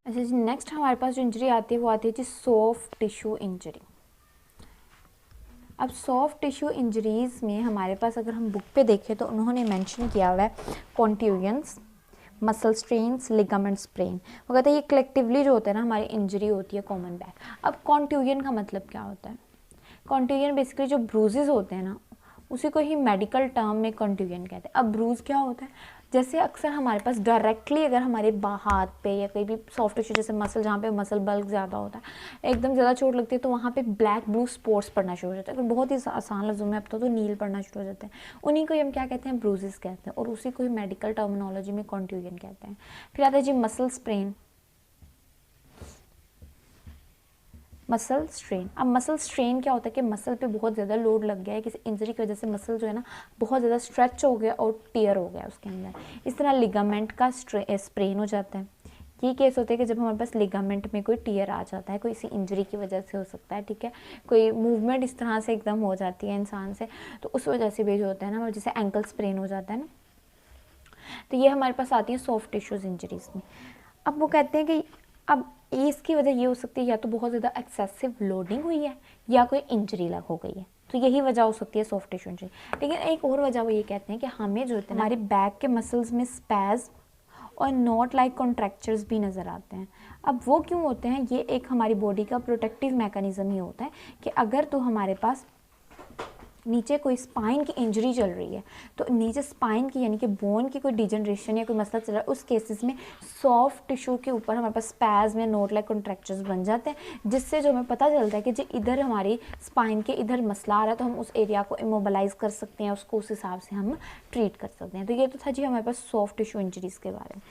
अच्छा जी, नेक्स्ट हमारे पास जो इंजरी आती है वो आती है जी सॉफ्ट टिश्यू इंजरी। अब सॉफ्ट टिश्यू इंजरीज़ में हमारे पास अगर हम बुक पे देखें तो उन्होंने मेंशन किया हुआ है कॉन्ट्यूजन्स, मसल स्ट्रेन्स, लिगामेंट स्प्रेन। वो कहते हैं ये कलेक्टिवली जो होता है ना हमारी इंजरी होती है कॉमन बैक। अब कॉन्ट्यूजन का मतलब क्या होता है? कॉन्ट्यूजन बेसिकली जो ब्रूजेस होते हैं ना उसी को ही मेडिकल टर्म में कॉन्ट्यूजन कहते हैं। अब ब्रूज क्या होता है? जैसे अक्सर हमारे पास डायरेक्टली अगर हमारे हाथ पे या कहीं भी सॉफ्ट टिश्यू जैसे मसल जहाँ पे मसल बल्क ज़्यादा होता है एकदम ज़्यादा चोट लगती है तो वहाँ पे ब्लैक ब्लू स्पॉट्स पड़ना शुरू हो जाता है। अगर बहुत ही आसान लफ्ज़ों में अब तो नील पड़ना शुरू हो जाते हैं। उन्हीं को ही हम क्या कहते हैं? ब्रूजेस कहते हैं, और उसी को ही मेडिकल टर्मिनोलॉजी में कॉन्ट्यूजन कहते हैं। फिर आता है जी मसल स्प्रेन, मसल स्ट्रेन। अब मसल स्ट्रेन क्या होता है कि मसल पे बहुत ज़्यादा लोड लग गया है किसी इंजरी की वजह से, मसल जो है ना बहुत ज़्यादा स्ट्रेच हो गया और टीयर हो गया उसके अंदर। इस तरह लिगामेंट का स्प्रेन हो जाता है। ये केस होते हैं कि जब हमारे पास लिगामेंट में कोई टीयर आ जाता है, कोई इसी इंजरी की वजह से हो सकता है, ठीक है, कोई मूवमेंट इस तरह से एकदम हो जाती है इंसान से, तो उस वजह से भी जो होता है ना, जैसे एंकल स्प्रेन हो जाता है ना, तो ये हमारे पास आती है सॉफ्ट टिश्यूज इंजरीज में। अब वो कहते हैं कि अब इसकी वजह ये हो सकती है या तो बहुत ज़्यादा एक्सेसिव लोडिंग हुई है या कोई इंजरी लग हो गई है, तो यही वजह हो सकती है सॉफ्ट टिश्यू इंजरी। लेकिन एक और वजह वो ये कहते हैं कि हमें जो होता है हमारे बैक के मसल्स में स्पैज और नॉट लाइक कॉन्ट्रैक्चर्स भी नज़र आते हैं। अब वो क्यों होते हैं? ये एक हमारी बॉडी का प्रोटेक्टिव मैकेनिज्म ही होता है कि अगर तो हमारे पास नीचे कोई स्पाइन की इंजरी चल रही है तो नीचे स्पाइन की यानी कि बोन की कोई डिजनरेशन या कोई मसला चल रहा है, उस केसेस में सॉफ्ट टिश्यू के ऊपर हमारे पास स्पैज़म या नोट लाइक कॉन्ट्रैक्चर्स बन जाते हैं, जिससे जो हमें पता चलता है कि जो इधर हमारी स्पाइन के इधर मसला आ रहा है तो हम उस एरिया को इमोबलाइज कर सकते हैं, उसको उस हिसाब से हम ट्रीट कर सकते हैं। तो ये तो था जी हमारे पास सॉफ्ट टिश्यू इंजरीज़ के बारे में।